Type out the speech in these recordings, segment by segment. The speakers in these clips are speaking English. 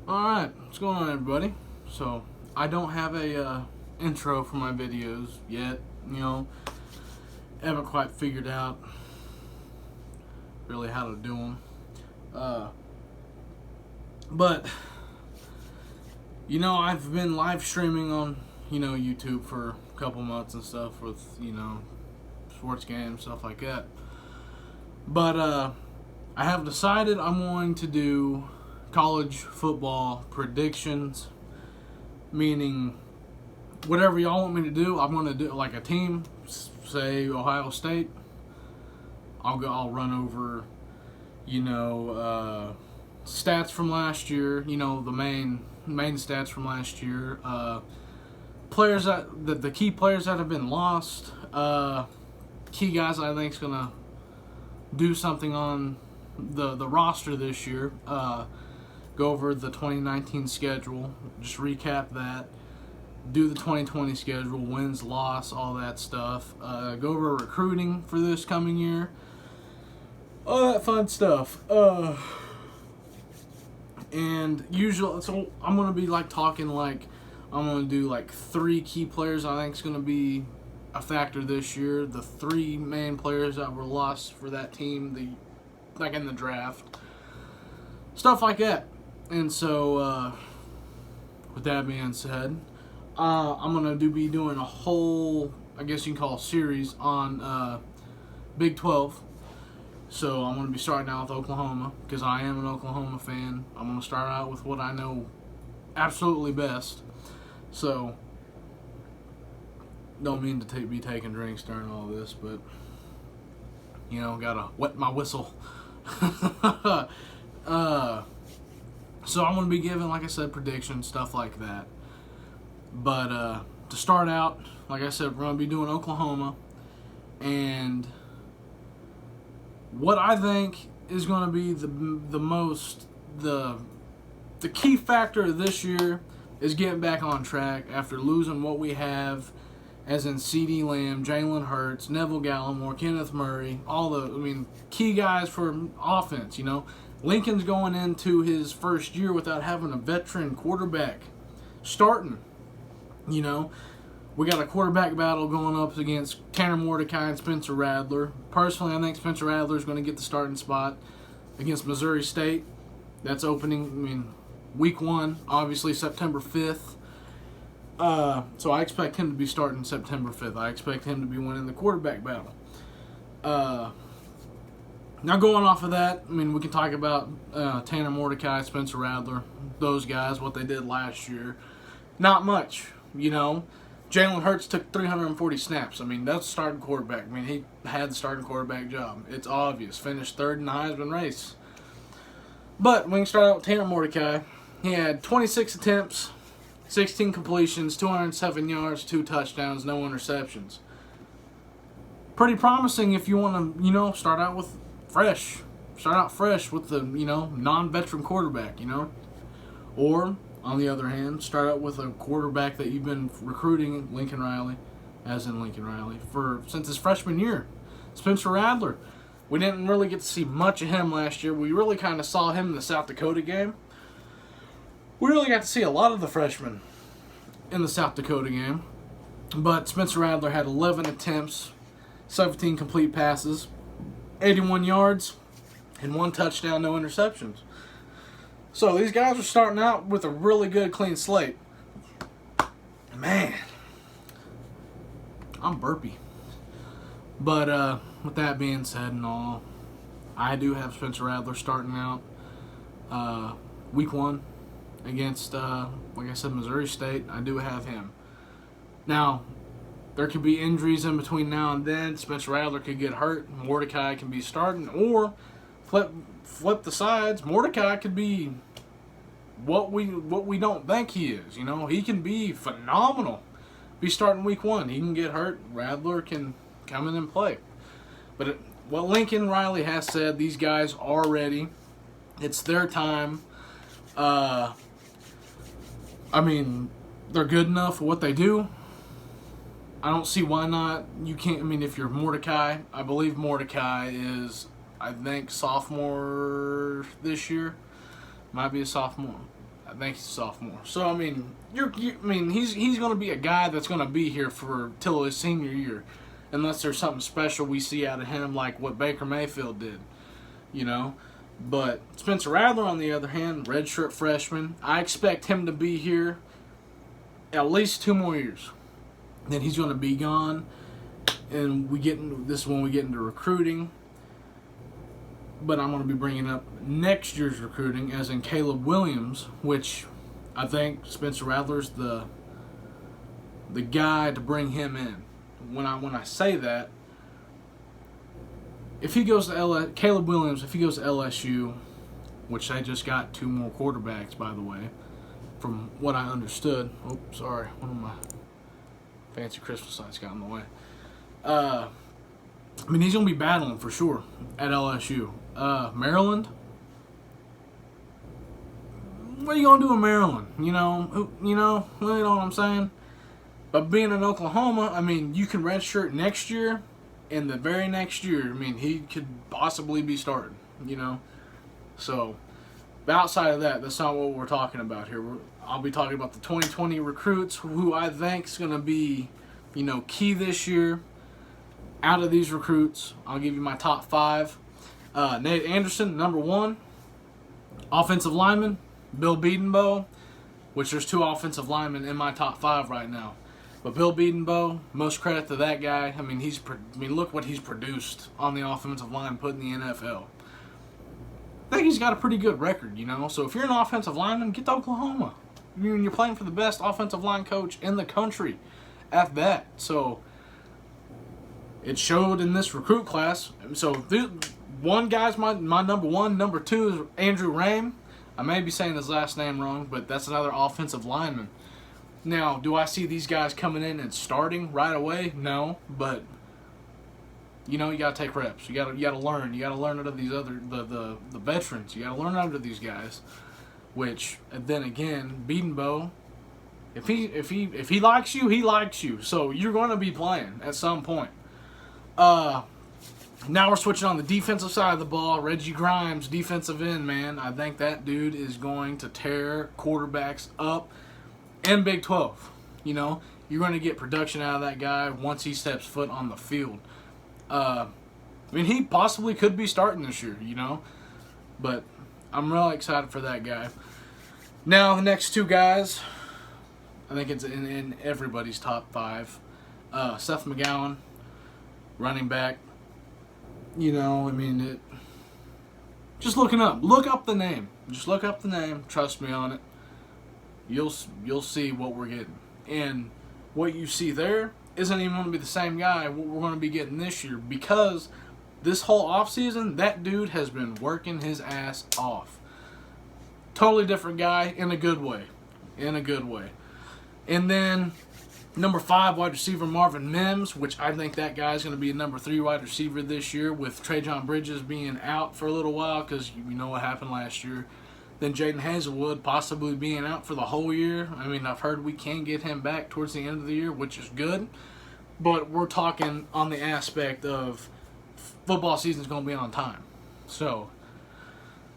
Alright, what's going on, everybody? So, I don't have a intro for my videos yet, haven't quite figured out really how to do them. But, I've been live streaming on, YouTube for a couple months and stuff with, sports games, stuff like that. But, I have decided I'm going to do college football predictions, meaning whatever y'all want me to do, I'm going to do like a team, say Ohio State. I'll run over, stats from last year, the main stats from last year, players the key players that have been lost, key guys I think is going to do something on the roster this year, go over the 2019 schedule, just recap that, do the 2020 schedule, wins, loss, all that stuff, go over recruiting for this coming year, all that fun stuff, and usually, so I'm going to be talking I'm going to do 3 key players I think is going to be a factor this year, the 3 main players that were lost for that team, in the draft, stuff like that. And so, with that being said, I'm going to be doing a whole, I guess you can call it, series on Big 12. So I'm going to be starting out with Oklahoma, because I am an Oklahoma fan. I'm going to start out with what I know absolutely best. So, don't mean to be taking drinks during all this, but, gotta wet my whistle. So I'm going to be giving, like I said, predictions, stuff like that. But to start out, like I said, we're going to be doing Oklahoma. And what I think is going to be the key factor this year is getting back on track after losing what we have, as in CeeDee Lamb, Jalen Hurts, Neville Gallimore, Kenneth Murray, key guys for offense, Lincoln's going into his first year without having a veteran quarterback starting, We got a quarterback battle going up against Tanner Mordecai and Spencer Rattler. Personally, I think Spencer Rattler is going to get the starting spot against Missouri State. That's opening, week 1, obviously September 5th. So I expect him to be starting September 5th. I expect him to be winning the quarterback battle. Now going off of that, we can talk about Tanner Mordecai, Spencer Rattler, those guys, what they did last year. Not much, Jalen Hurts took 340 snaps. That's starting quarterback. He had the starting quarterback job. It's obvious. Finished 3rd in the Heisman race. But we can start out with Tanner Mordecai. He had 26 attempts, 16 completions, 207 yards, 2 touchdowns, no interceptions. Pretty promising if you want to, start out fresh with the, non-veteran quarterback, Or, on the other hand, start out with a quarterback that you've been recruiting, Lincoln Riley, since his freshman year. Spencer Rattler. We didn't really get to see much of him last year. We really kind of saw him in the South Dakota game. We really got to see a lot of the freshmen in the South Dakota game. But Spencer Rattler had 11 attempts, 17 complete passes, 81 yards, and 1 touchdown, no interceptions. So these guys are starting out with a really good, clean slate. Man, I'm burpy. But with that being said and all, I do have Spencer Rattler starting out week 1 against, like I said, Missouri State. I do have him. Now, there could be injuries in between now and then. Spencer Rattler could get hurt. Mordecai can be starting. Or flip the sides. Mordecai could be what we don't think he is. He can be phenomenal. Be starting week 1. He can get hurt. Rattler can come in and play. But what Lincoln Riley has said, these guys are ready. It's their time. They're good enough for what they do. I don't see why not. You can't, if you're Mordecai, I believe Mordecai is, sophomore this year. Might be a sophomore. I think he's a sophomore. So I mean, he's going to be a guy that's going to be here for till his senior year, unless there's something special we see out of him, like what Baker Mayfield did, you know. But Spencer Rattler, on the other hand, redshirt freshman, I expect him to be here at least 2 more years. Then he's going to be gone, and this is when we get into recruiting. But I'm going to be bringing up next year's recruiting, as in Caleb Williams, which I think Spencer Rattler's the guy to bring him in. When I say that, if he goes to Caleb Williams, if he goes to LSU, which they just got 2 more quarterbacks, by the way, from what I understood. Oh, sorry, one of my fancy Christmas lights got in the way. I mean, he's going to be battling for sure at LSU. Maryland? What are you going to do in Maryland? You know what I'm saying? But being in Oklahoma, I mean, you can redshirt next year, and the very next year, I mean, he could possibly be starting, you know? So, but outside of that, that's not what we're talking about here. I'll be talking about the 2020 recruits, who I think is going to be, key this year. Out of these recruits, I'll give you my top 5. Nate Anderson, number 1. Offensive lineman, Bill Bedenbaugh, which there's 2 offensive linemen in my top 5 right now. But Bill Bedenbaugh, most credit to that guy. I mean, look what he's produced on the offensive line, put in the NFL. I think he's got a pretty good record, So if you're an offensive lineman, get to Oklahoma. You're playing for the best offensive line coach in the country at that. So it showed in this recruit class. So one guy's my number 1. Number 2 is Andrew Rame. I may be saying his last name wrong, but that's another offensive lineman. Now, do I see these guys coming in and starting right away? No, but you got to take reps. You got to learn. You got to learn under these other the veterans. You got to learn under these guys. Which, and then again, Bedenbaugh, if he likes you, he likes you. So you're going to be playing at some point. Now we're switching on the defensive side of the ball. Reggie Grimes, defensive end, man. I think that dude is going to tear quarterbacks up in Big 12. You're going to get production out of that guy once he steps foot on the field. He possibly could be starting this year, But I'm really excited for that guy. Now, the next 2 guys, I think it's in everybody's top 5. Seth McGowan, running back. Just looking up. Look up the name. Just look up the name. Trust me on it. You'll see what we're getting. And what you see there isn't even going to be the same guy we're going to be getting this year, because this whole offseason, that dude has been working his ass off. Totally different guy in a good way. And then number 5, wide receiver Marvin Mims, which I think that guy's going to be a number 3 wide receiver this year, with Trajan Bridges being out for a little while because you know what happened last year. Then Jaden Hazelwood possibly being out for the whole year. I've heard we can get him back towards the end of the year, which is good. But we're talking on the aspect of football season's going to be on time. So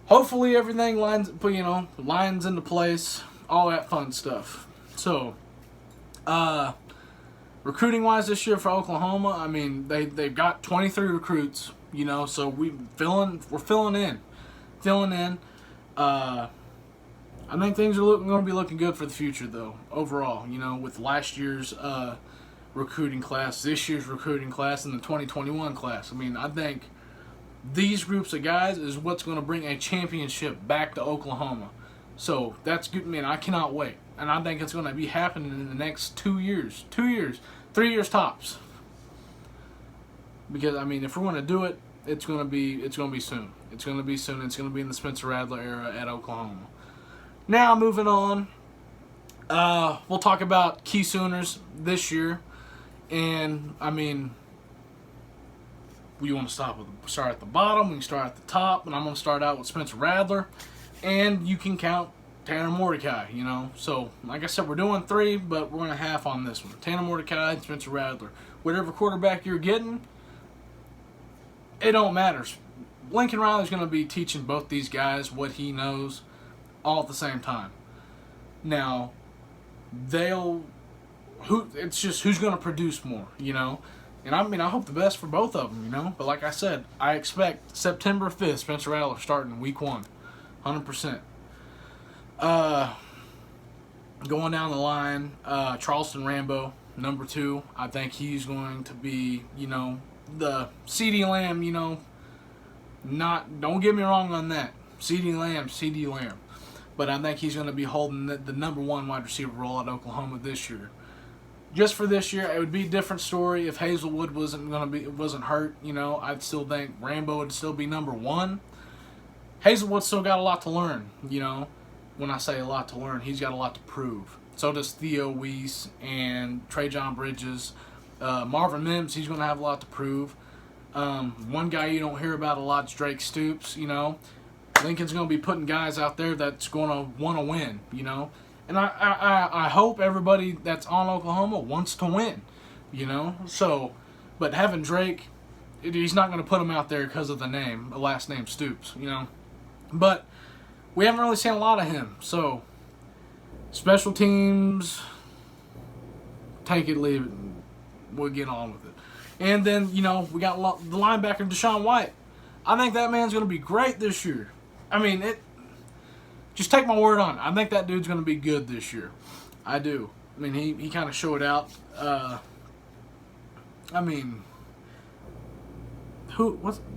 hopefully everything lines into place, all that fun stuff. So recruiting wise this year for Oklahoma, they've got 23 recruits, so we're filling in. I think things are going to be looking good for the future, though, overall, with last year's recruiting class, this year's recruiting class, and the 2021 class. I think these groups of guys is what's going to bring a championship back to Oklahoma. So that's good. I cannot wait. And I think it's going to be happening in the next 2 years. 2 years. 3 years tops. Because, if we're going to do it, it's going to be soon. It's going to be soon. It's going to be in the Spencer Rattler era at Oklahoma. Now, moving on. We'll talk about key Sooners this year. And, we want to start at the bottom. We can start at the top. And I'm going to start out with Spencer Rattler. And you can count Tanner Mordecai, So, like I said, we're doing 3, but we're going to half on this one. Tanner Mordecai and Spencer Rattler. Whatever quarterback you're getting, it don't matter. Lincoln Riley's going to be teaching both these guys what he knows all at the same time. Now, it's just who's going to produce more, you know? And I mean, I hope the best for both of them, you know? But like I said, I expect September 5th, Spencer Rattler starting week 1. 100%. Going down the line, Charleston Rambo, number 2. I think he's going to be, you know, the CeeDee Lamb, you know, don't get me wrong on that. CeeDee Lamb. But I think he's going to be holding the number 1 wide receiver role at Oklahoma this year. Just for this year, it would be a different story if Hazelwood wasn't hurt. You know, I'd still think Rambo would still be number 1. Hazelwood's still got a lot to learn. You know, when I say a lot to learn, he's got a lot to prove. So does Theo Weiss and Trajan Bridges. Marvin Mims, he's going to have a lot to prove. One guy you don't hear about a lot is Drake Stoops. You know, Lincoln's going to be putting guys out there that's going to want to win. You know. And I hope everybody that's on Oklahoma wants to win, you know. So, but having Drake, he's not going to put him out there because of the last name Stoops, you know. But we haven't really seen a lot of him. So, special teams, take it, leave it, we'll get on with it. And then, you know, we got the linebacker Deshaun White. I think that man's going to be great this year. I mean, just take my word on it. I think that dude's going to be good this year. I do. I mean, he kind of showed out. I mean,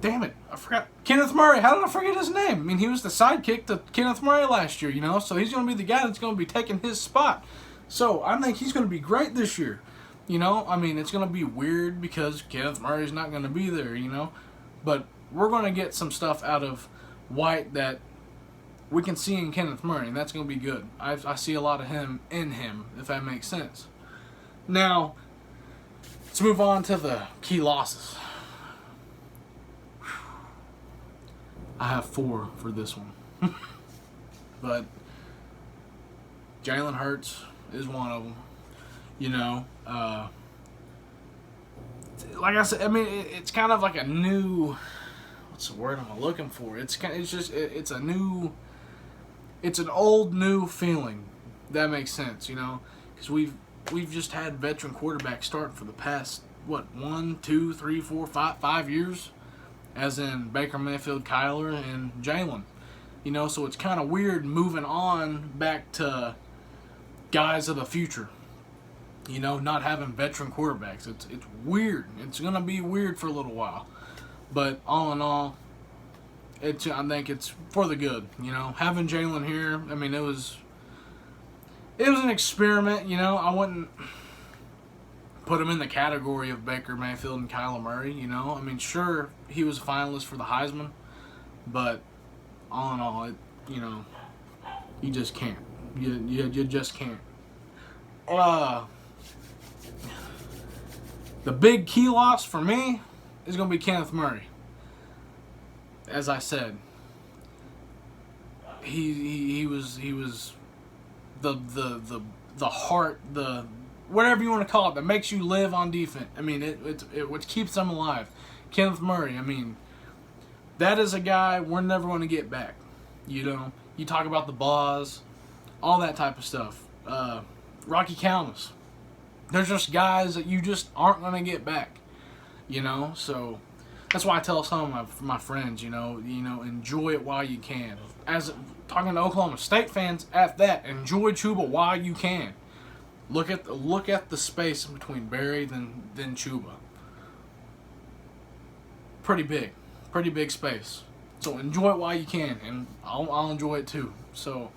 damn it, I forgot. Kenneth Murray. How did I forget his name? I mean, he was the sidekick to Kenneth Murray last year, you know, so he's going to be the guy that's going to be taking his spot. So I think he's going to be great this year. You know, I mean, it's going to be weird because Kenneth Murray's not going to be there, you know, but we're going to get some stuff out of White that we can see in Kenneth Murray, and that's going to be good. I see a lot of him in him, if that makes sense. Now, let's move on to the key losses. I have 4 for this one. But Jalen Hurts is one of them. You know, like I said, I mean, it's kind of like a new, what's the word I'm looking for? It's an old new feeling. That makes sense, you know, because we've just had veteran quarterbacks starting for the past 1, 2, 3, 4, 5 years, as in Baker Mayfield, Kyler, and Jalen. You know, so it's kind of weird moving on back to guys of the future. You know, not having veteran quarterbacks. It's weird. It's gonna be weird for a little while, but all in all, I think it's for the good, you know. Having Jalen here, I mean, it was an experiment, you know. I wouldn't put him in the category of Baker Mayfield and Kyler Murray, you know. I mean, sure, he was a finalist for the Heisman, but all in all, you know, you just can't. You just can't. The big key loss for me is going to be Kenneth Murray. As I said, he was the heart, the whatever you want to call it, that makes you live on defense. I mean, it what keeps them alive. Kenneth Murray. I mean, that is a guy we're never going to get back. You know, you talk about the Boz, all that type of stuff. Rocky Calmus. There's just guys that you just aren't going to get back. You know, so that's why I tell some of my friends, you know, enjoy it while you can. As talking to Oklahoma State fans, at that, enjoy Chuba while you can. Look at the space between Barry then Chuba. Pretty big space. So enjoy it while you can, and I'll enjoy it too. So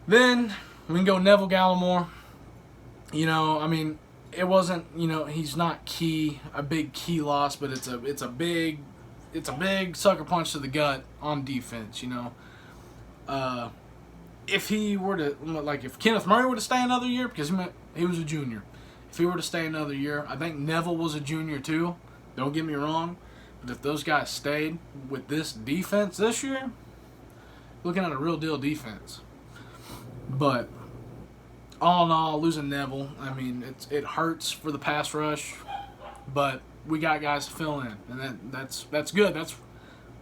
then we can go Neville Gallimore. You know, I mean, it wasn't, you know, he's not a big key loss, but it's a big sucker punch to the gut on defense, you know. If he were to, like, if Kenneth Murray were to stay another year, because he was a junior, if he were to stay another year, I think Neville was a junior too, don't get me wrong, but if those guys stayed with this defense this year, looking at a real deal defense. But all in all, losing Neville, I mean, it hurts for the pass rush, but we got guys to fill in, and that's good. That's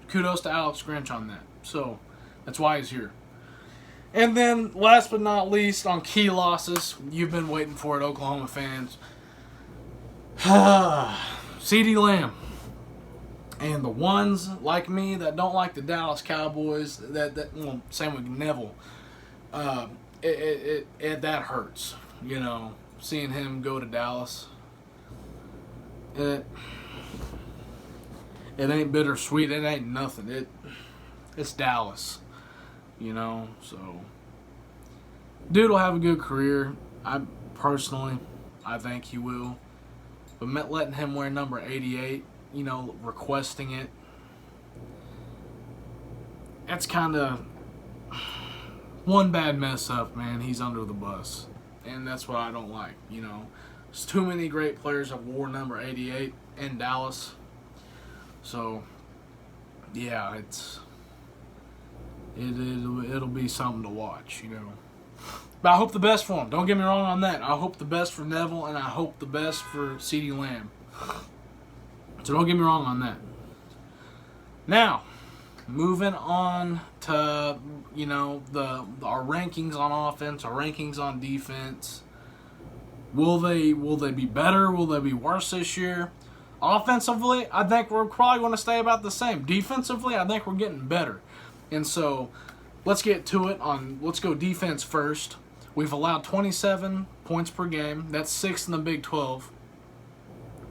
kudos to Alex Grinch on that. So that's why he's here. And then, last but not least, on key losses, you've been waiting for it, Oklahoma fans. CeeDee Lamb. And the ones like me that don't like the Dallas Cowboys, well, same with Neville, that hurts. You know, seeing him go to Dallas. It ain't bittersweet. It ain't nothing. It's Dallas. You know, so dude will have a good career. I think he will. But letting him wear number 88, you know, requesting it, that's kind of one bad mess up, man. He's under the bus. And that's what I don't like, you know. There's too many great players have wore number 88 in Dallas. So, yeah, it'll be something to watch, you know. But I hope the best for him. Don't get me wrong on that. I hope the best for Neville, and I hope the best for CeeDee Lamb. So don't get me wrong on that. Now, moving on to, you know, our rankings on offense, our rankings on defense. Will they be better? Will they be worse this year? Offensively, I think we're probably going to stay about the same. Defensively, I think we're getting better. And so, let's get to it. Let's go defense first. We've allowed 27 points per game. That's 6th in the Big 12.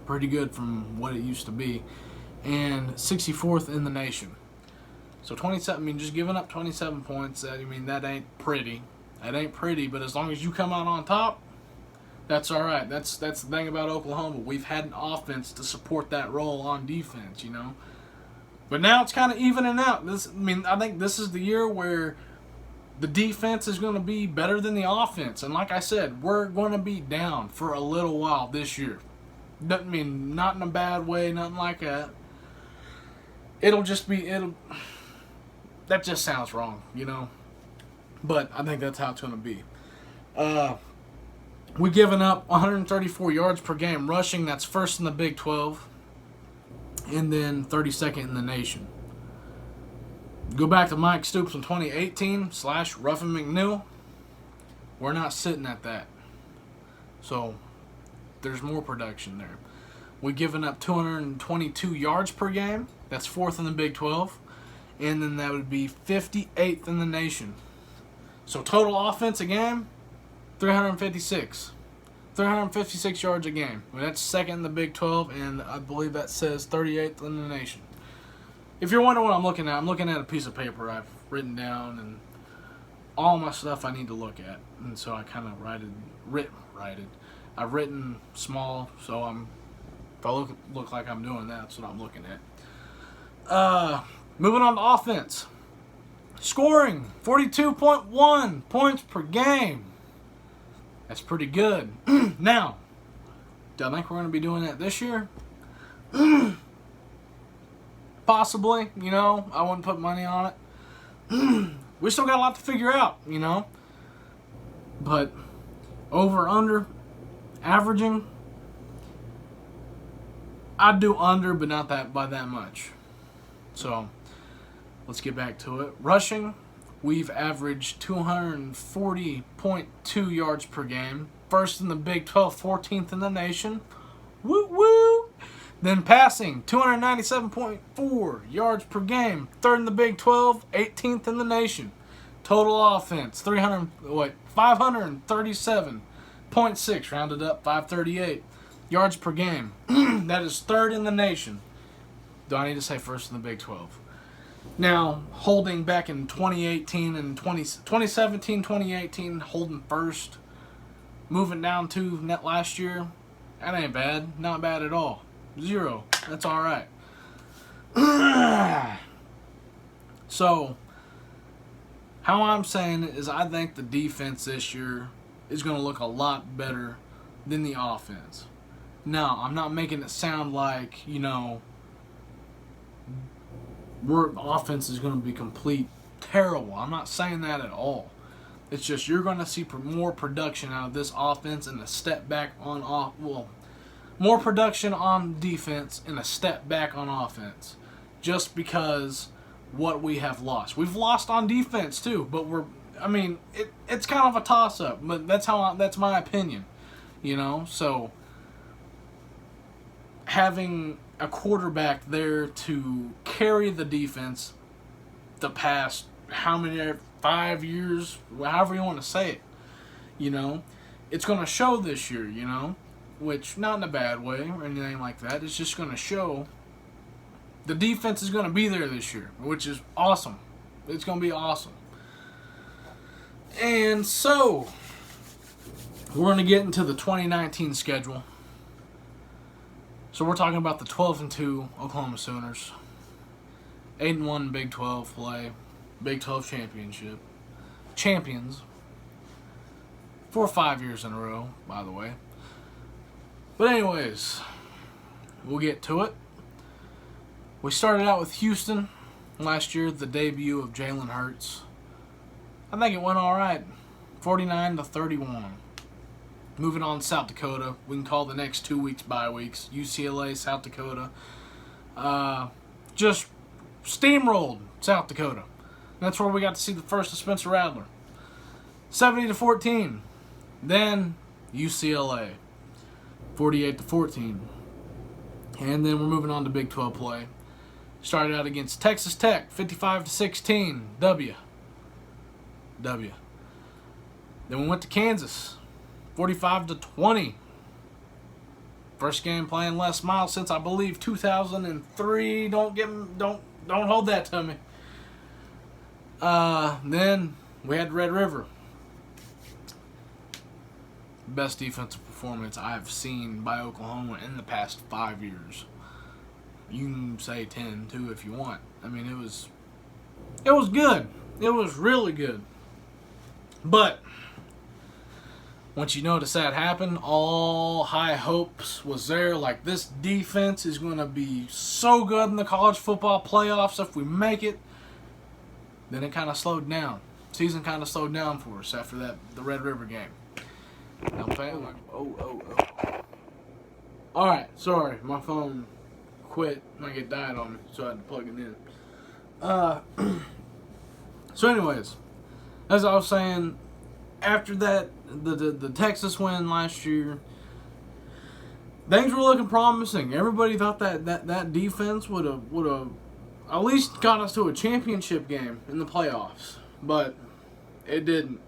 Pretty good from what it used to be. And 64th in the nation. So 27, I mean, just giving up 27 points, that ain't pretty. That ain't pretty, but as long as you come out on top, that's all right. That's the thing about Oklahoma. We've had an offense to support that role on defense, you know. But now it's kind of evening out. I think this is the year where the defense is going to be better than the offense. And like I said, we're going to be down for a little while this year. Doesn't mean not in a bad way, nothing like that. That just sounds wrong, you know. But I think that's how it's going to be. We've given up 134 yards per game rushing. That's 1st in the Big 12. And then 32nd in the nation. Go back to Mike Stoops in 2018 / Ruffin McNeil. We're not sitting at that. So, there's more production there. We've given up 222 yards per game. That's 4th in the Big 12. And then that would be 58th in the nation. So, total offense a game, 356. 356 yards a game. That's 2nd in the Big 12, and I believe that says 38th in the nation. If you're wondering what I'm looking at, I'm looking at a piece of paper I've written down and all my stuff I need to look at. And so I kind of I've written small, so if I look like I'm doing that, that's what I'm looking at. Moving on to offense. Scoring, 42.1 points per game. That's pretty good. Now, do I think we're going to be doing that this year? Possibly, you know. I wouldn't put money on it. We still got a lot to figure out, you know. But over, under, averaging, I'd do under, but not that by that much. So, let's get back to it. Rushing, we've averaged 240.2 yards per game. 1st in the Big 12, 14th in the nation. Woo woo! Then passing, 297.4 yards per game. 3rd in the Big 12, 18th in the nation. Total offense, 537.6, rounded up, 538 yards per game. That is 3rd in the nation. Do I need to say 1st in the Big 12? Now, holding back in 2018 and 2017, 2018, holding 1st. Moving down to net last year, that ain't bad. Not bad at all. 0. That's all right. So, how I'm saying it is I think the defense this year is going to look a lot better than the offense. Now, I'm not making it sound like, you know, our offense is going to be complete terrible. I'm not saying that at all. It's just you're going to see more production out of this offense and a step back on more production on defense and a step back on offense. Just because what we have lost. We've lost on defense too, but I mean, it's kind of a toss-up, but that's my opinion, you know. So having a quarterback there to carry the defense the past 5 years, however you want to say it, you know, it's going to show this year, you know, which not in a bad way or anything like that. It's just going to show the defense is going to be there this year, which is awesome. It's going to be awesome. And so we're going to get into the 2019 schedule. So we're talking about the 12-2 Oklahoma Sooners, 8-1 Big 12 play, Big 12 championship, champions for 5 years in a row, by the way. But anyways, we'll get to it. We started out with Houston last year, the debut of Jalen Hurts. I think it went all right, 49-31. Moving on to South Dakota, we can call the next 2 weeks bye weeks. UCLA, South Dakota, just steamrolled South Dakota. That's where we got to see the first of Spencer Rattler. 70-14. Then UCLA, 48-14. And then we're moving on to Big 12 play. Started out against Texas Tech, 55-16. W. Then we went to Kansas, 45-20. First game playing Les Miles since I believe 2003. Don't hold that to me. Then we had Red River. Best defensive performance I've seen by Oklahoma in the past 5 years. You can say 10 too if you want. I mean, it was good. It was really good. But once you notice that happen, all high hopes was there. Like, this defense is going to be so good in the college football playoffs if we make it. Then it kind of slowed down. Season kind of slowed down for us after the Red River game. Now, all right, sorry, my phone quit. Like, it died on me, so I had to plug it in. So, anyways, as I was saying, after that, the Texas win last year, things were looking promising. Everybody thought that defense would have at least got us to a championship game in the playoffs, but it didn't.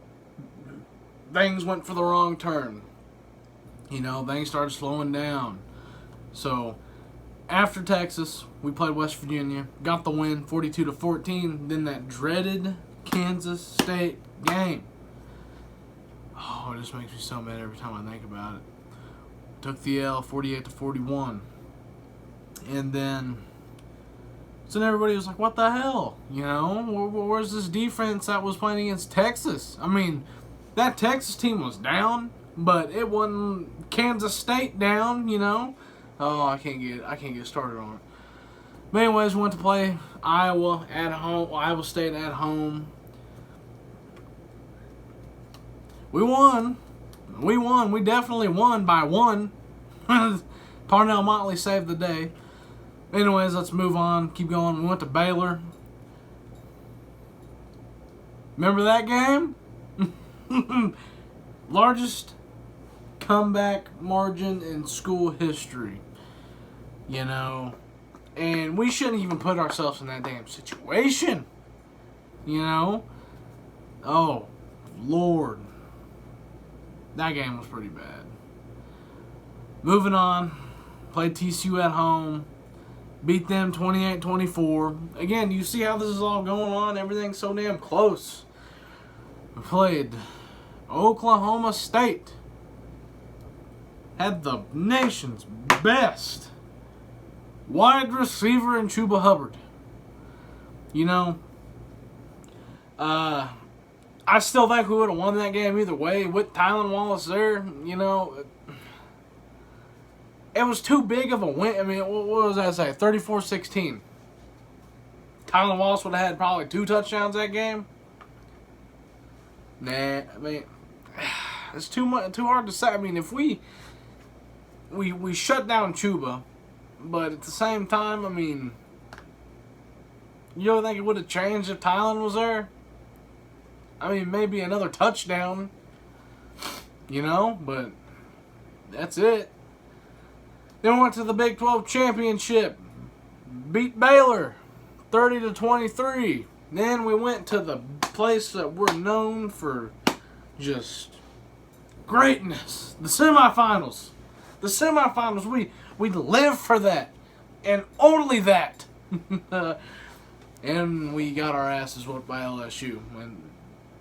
Things went for the wrong turn. You know, things started slowing down. So, after Texas, we played West Virginia, got the win, 42-14. Then that dreaded Kansas State game. Oh, it just makes me so mad every time I think about it. Took the L, 48-41. And then everybody was like, what the hell? You know, where's this defense that was playing against Texas? I mean, that Texas team was down, but it wasn't Kansas State down, you know. Oh, I can't get started on it. But anyways, we went to play Iowa at home, Iowa State at home. We won. We definitely won by one. Parnell Motley saved the day. Anyways, let's move on. Keep going. We went to Baylor. Remember that game? Largest comeback margin in school history. You know. And we shouldn't even put ourselves in that damn situation. You know. Oh, Lord. That game was pretty bad. Moving on. Played TCU at home. Beat them 28-24. Again, you see how this is all going on? Everything's so damn close. We played Oklahoma State. Had the nation's best wide receiver in Chuba Hubbard. You know, I still think we would have won that game either way with Tylan Wallace there. You know, it was too big of a win. I mean, what was that say? 34-16. Tylan Wallace would have had probably 2 touchdowns that game. Nah, I mean, it's too hard to say. I mean, if we shut down Chuba, but at the same time, I mean, you don't think it would have changed if Tylan was there? I mean, maybe another touchdown, but that's it. Then we went to the Big 12 championship, beat Baylor 30-23. Then we went to the place that we're known for just greatness, the semifinals. The semifinals, we live for that, and only that. And we got our asses whooped by LSU. And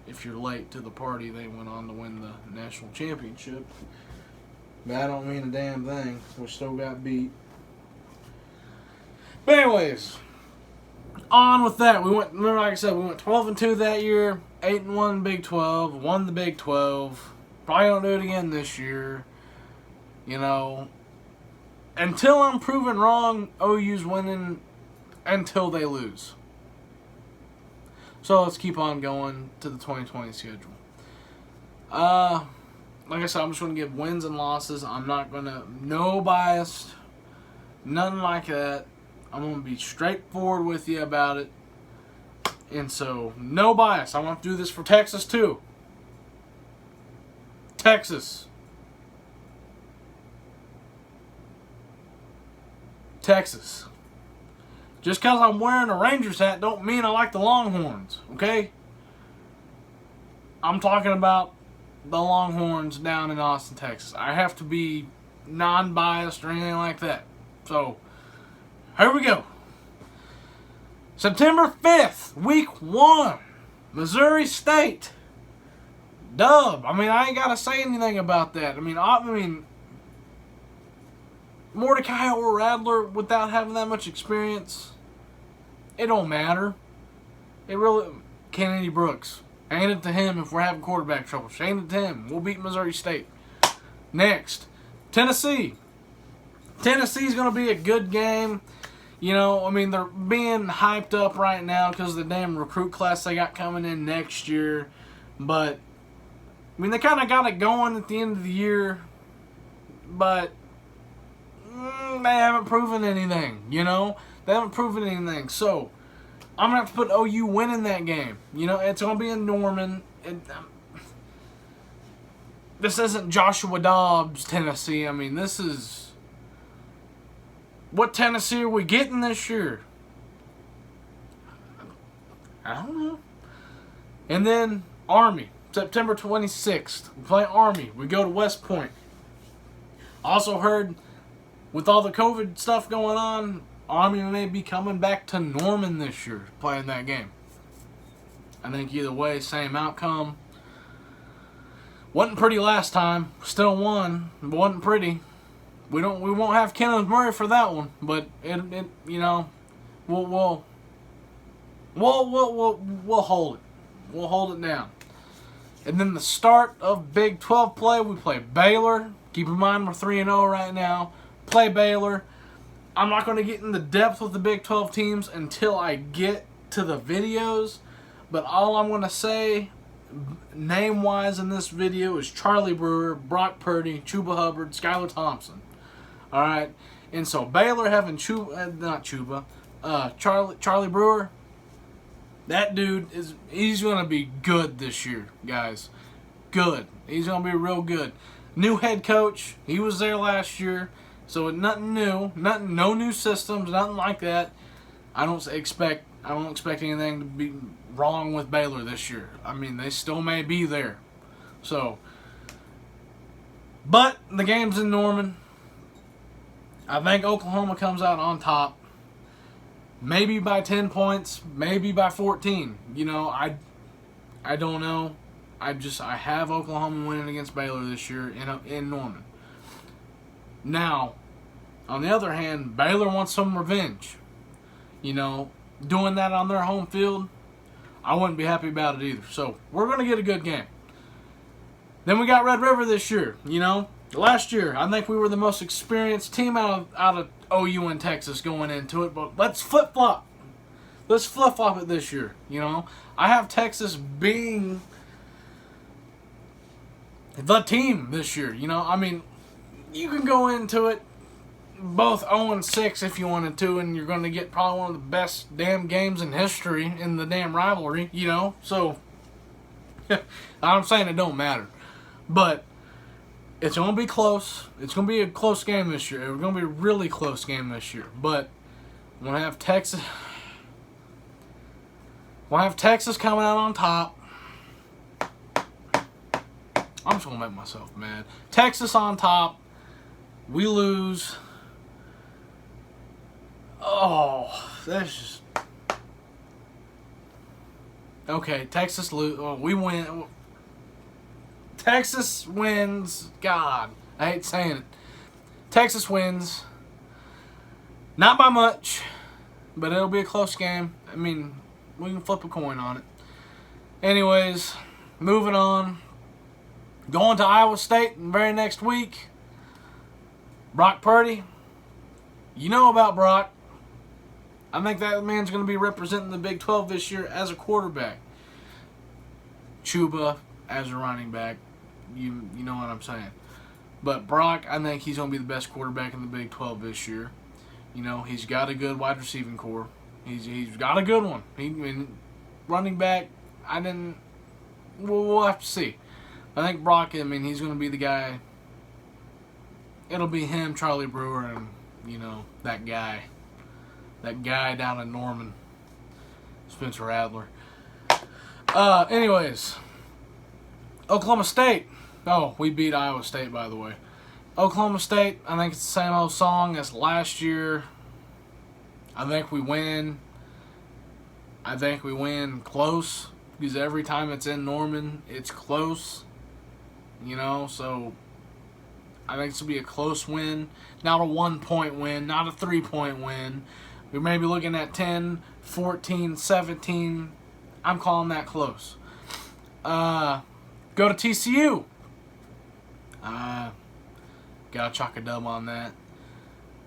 if you're late to the party, they went on to win the national championship. But I don't mean a damn thing. We still got beat. But anyways, on with that. Remember, like I said, we went 12-2 that year, 8-1 Big 12, won the Big 12. Probably don't do it again this year. Until I'm proven wrong, OU's winning until they lose. So let's keep on going to the 2020 schedule. Like I said, I'm just going to give wins and losses. I'm not going to, no biased, nothing like that. I'm going to be straightforward with you about it. And so, no bias. I want to do this for Texas too. Texas. Just because I'm wearing a Rangers hat don't mean I like the Longhorns, okay? I'm talking about the Longhorns down in Austin, Texas. I have to be non-biased or anything like that. So, here we go. September 5th, week 1, Missouri State. Dub. I mean, I ain't got to say anything about that. I mean, Mordecai or Radler, without having that much experience, it don't matter. It really... Kennedy Brooks. Hand it to him if we're having quarterback trouble. Hand it to him. We'll beat Missouri State. Next, Tennessee. Tennessee's going to be a good game. They're being hyped up right now because of the damn recruit class they got coming in next year. But, they kind of got it going at the end of the year. But... they haven't proven anything, They haven't proven anything. So, I'm going to have to put OU winning that game. It's going to be in Norman. This isn't Joshua Dobbs, Tennessee. This is... What Tennessee are we getting this year? I don't know. And then, Army. September 26th. We play Army. We go to West Point. Also heard... With all the COVID stuff going on, Army may be coming back to Norman this year, playing that game. I think either way, same outcome. Wasn't pretty last time. Still won. Wasn't pretty. We won't have Kenneth Murray for that one, but we'll hold it. We'll hold it down. And then the start of Big 12 play, we play Baylor. Keep in mind we're 3-0 right now. Play Baylor. I'm not going to get into depth with the Big 12 teams until I get to the videos. But all I'm going to say, name-wise in this video, is Charlie Brewer, Brock Purdy, Chuba Hubbard, Skylar Thompson. All right? And so Baylor having Charlie Brewer, that dude, he's going to be good this year, guys. Good. He's going to be real good. New head coach. He was there last year. So nothing new, no new systems, nothing like that. I don't expect anything to be wrong with Baylor this year. They still may be there. So, but the game's in Norman. I think Oklahoma comes out on top. Maybe by 10 points, maybe by 14. I don't know. I have Oklahoma winning against Baylor this year in Norman. Now, on the other hand, Baylor wants some revenge. Doing that on their home field, I wouldn't be happy about it either. So, we're going to get a good game. Then we got Red River this year. Last year, I think we were the most experienced team out of OU and Texas going into it. But let's flip-flop. Let's flip-flop it this year. I have Texas being the team this year. You can go into it both 0-6 if you wanted to, and you're going to get probably one of the best damn games in history in the damn rivalry, So, I'm saying it don't matter. But it's going to be close. It's going to be a close game this year. It's going to be a really close game this year. But we'll have Texas. We'll have Texas coming out on top. I'm just going to make myself mad. Texas on top. We lose. Oh, that's just... Okay, Texas lose. Oh, we win. Texas wins. God, I hate saying it. Texas wins. Not by much, but it'll be a close game. I mean, we can flip a coin on it. Anyways, moving on. Going to Iowa State the very next week. Brock Purdy. You know about Brock. I think that man's going to be representing the Big 12 this year as a quarterback. Chuba as a running back. You know what I'm saying. But Brock, I think he's going to be the best quarterback in the Big 12 this year. You know, he's got a good wide receiving core. He's got a good one. Running back, we'll have to see. I think Brock, he's going to be the guy. It'll be him, Charlie Brewer, and, that guy. That guy down in Norman. Spencer Adler. Anyways. Oklahoma State. Oh, we beat Iowa State, by the way. Oklahoma State, I think it's the same old song as last year. I think we win. I think we win close. Because every time it's in Norman, it's close. So I think this will be a close win. Not a 1-point win. Not a 3-point win. We may be looking at 10, 14, 17. I'm calling that close. Go to TCU. Gotta chalk a dub on that.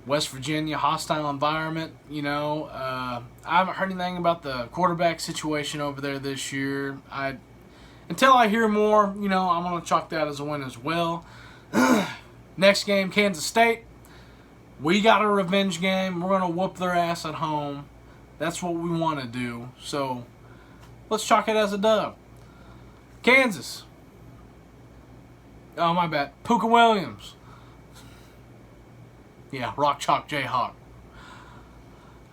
West Virginia, hostile environment. I haven't heard anything about the quarterback situation over there this year. Until I hear more, I'm going to chalk that as a win as well. Next game, Kansas State. We got a revenge game. We're going to whoop their ass at home. That's what we want to do. So, let's chalk it as a dub. Kansas. Oh, my bad. Puka Williams. Yeah, Rock Chalk Jayhawk.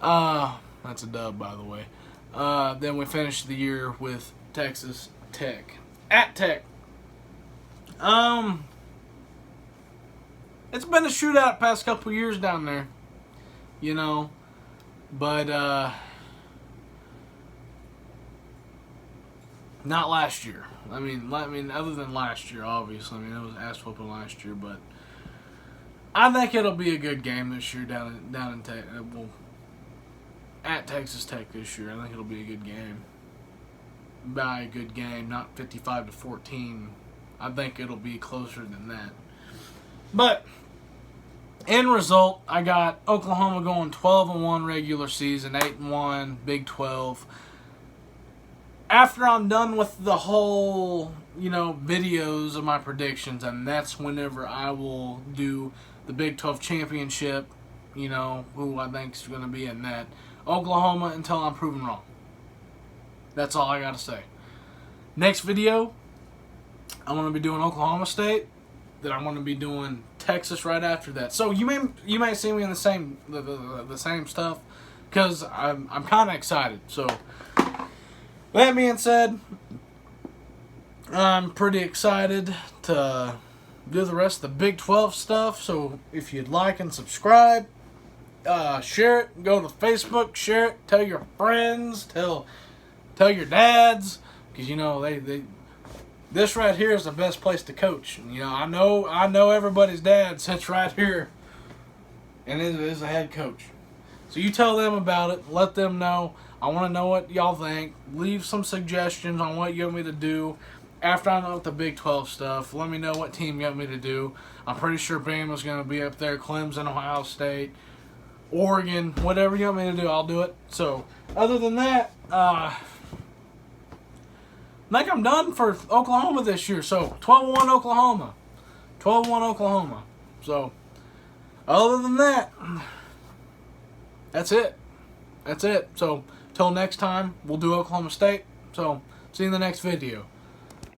That's a dub, by the way. Then we finished the year with Texas Tech. At Tech. It's been a shootout past couple years down there. But not last year. Other than last year, obviously. It was ass whooping last year, but I think it'll be a good game this year down in Tech. At Texas Tech this year. I think it'll be a good game. By a good game, not 55-14. I think it'll be closer than that. But end result, I got Oklahoma going 12-1 regular season, 8-1 Big 12. After I'm done with the whole, videos of my predictions, and that's whenever I will do the Big 12 championship, who I think is going to be in that. Oklahoma until I'm proven wrong. That's all I got to say. Next video, I'm going to be doing Oklahoma State. Then I'm going to be doing Texas right after that. So you may see me in the same stuff because I'm kind of excited. So that being said, I'm pretty excited to do the rest of the Big 12 stuff. So if you'd like and subscribe, share it. Go to Facebook, share it. Tell your friends. Tell your dads, because they this right here is the best place to coach. I know everybody's dad sits right here and is a head coach. So you tell them about it. Let them know. I want to know what y'all think. Leave some suggestions on what you want me to do after I know the Big 12 stuff. Let me know what team you want me to do. I'm pretty sure Bama's going to be up there. Clemson, Ohio State, Oregon, whatever you want me to do, I'll do it. So other than that, I think I'm done for Oklahoma this year. So, 12-1 Oklahoma. 12-1 Oklahoma. So, other than that, that's it. That's it. So, till next time, we'll do Oklahoma State. So, see you in the next video.